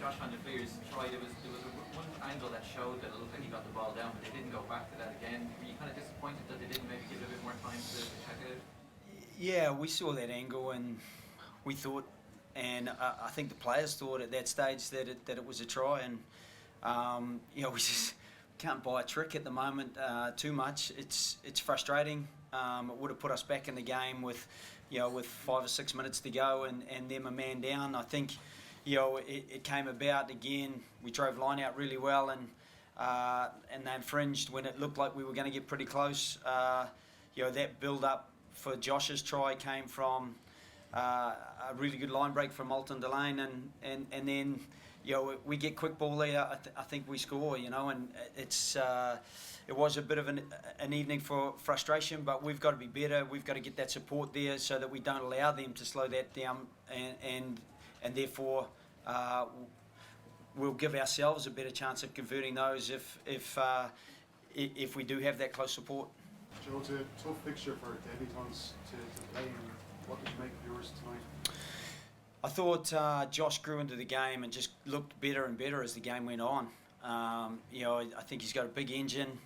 Josh Van der Veer's try, there was one angle that showed that it looked like he got the ball down, but they didn't go back to that again. Were you kind of disappointed that they didn't maybe give it a bit more time to check it out? Yeah, we saw that angle and we thought, and I think the players thought at that stage that it was a try, and we just can't buy a trick at the moment too much. It's frustrating. It would have put us back in the game with 5 or 6 minutes to go and them a man down. I think it came about again. We drove line out really well and they infringed when it looked like we were going to get pretty close. That build up for Josh's try came from a really good line break from Alton Delane, and then we get quick ball there. I think we score, and it was a bit of an evening for frustration, but we've got to be better. We've got to get that support there so that we don't allow them to slow that down, and therefore we'll give ourselves a better chance of converting those if we do have that close support. Joe, it's a tough fixture for debutants to play in. What did you make of yours tonight? I thought Josh grew into the game and just looked better and better as the game went on. I think he's got a big engine.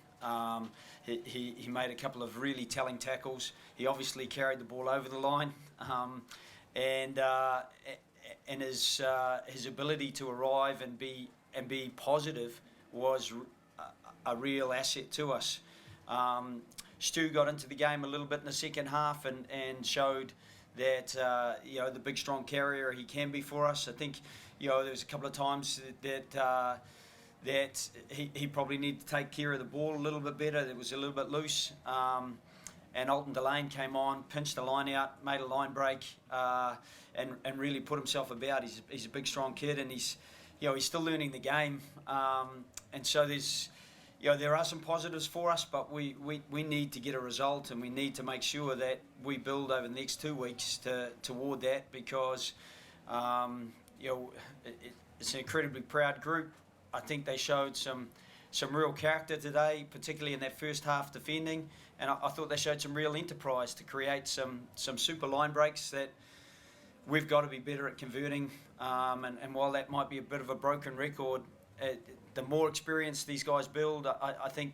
He made a couple of really telling tackles. He obviously carried the ball over the line, and his ability to arrive and be positive was a real asset to us. Stu got into the game a little bit in the second half and showed that the big strong carrier he can be for us. I think there was a couple of times that he probably needed to take care of the ball a little bit better. It was a little bit loose, and Alton Delane came on, pinched the line out, made a line break, and really put himself about. He's a big strong kid, and he's still learning the game, and so there are some positives for us, but we need to get a result, and we need to make sure that we build over the next 2 weeks toward that, because it's an incredibly proud group. I think they showed some real character today, particularly in that first half defending, and I thought they showed some real enterprise to create some super line breaks that we've got to be better at converting, and while that might be a bit of a broken record, the more experience these guys build, I think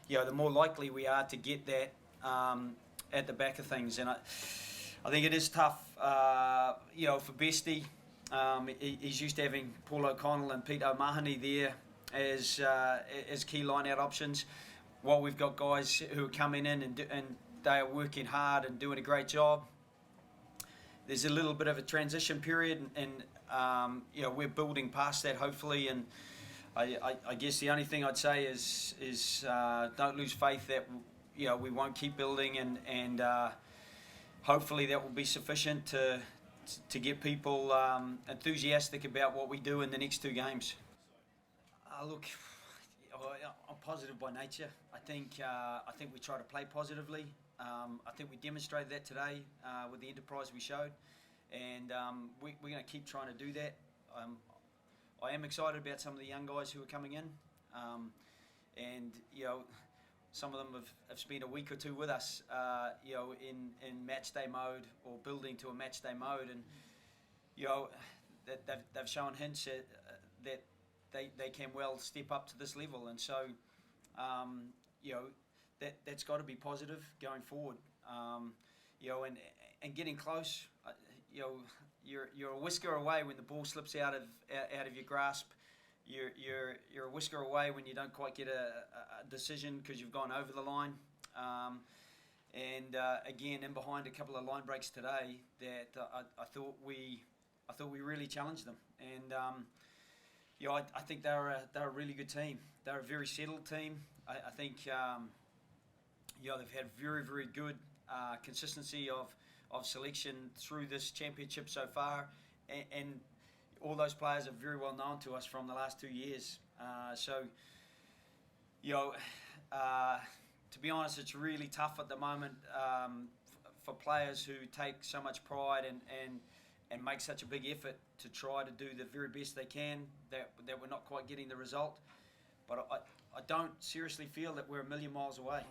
the more likely we are to get that at the back of things. And I think it is tough, for Bestie. He's used to having Paul O'Connell and Pete O'Mahony there as key line-out options, while we've got guys who are coming in and they are working hard and doing a great job. There's a little bit of a transition period, and we're building past that, hopefully. And I guess the only thing I'd say is don't lose faith that we won't keep building, and hopefully that will be sufficient to get people enthusiastic about what we do in the next 2 games. Look, I'm positive by nature. I think we try to play positively. I think we demonstrated that today with the enterprise we showed, and we're going to keep trying to do that. I am excited about some of the young guys who are coming in, and some of them have spent a week or 2 with us, in match day mode or building to a match day mode, and that they've shown hints that they can well step up to this level, and so that's got to be positive going forward, and getting close. You're a whisker away when the ball slips out of your grasp. You're a whisker away when you don't quite get a decision because you've gone over the line. Again, in behind a couple of line breaks today, that I thought we really challenged them. And I think they're a really good team. They're a very settled team. I think they've had very, very good consistency of selection through this championship so far, and all those players are very well known to us from the last 2 years. To be honest, it's really tough at the moment for players who take so much pride and make such a big effort to try to do the very best they can, that we're not quite getting the result. But I don't seriously feel that we're a million miles away.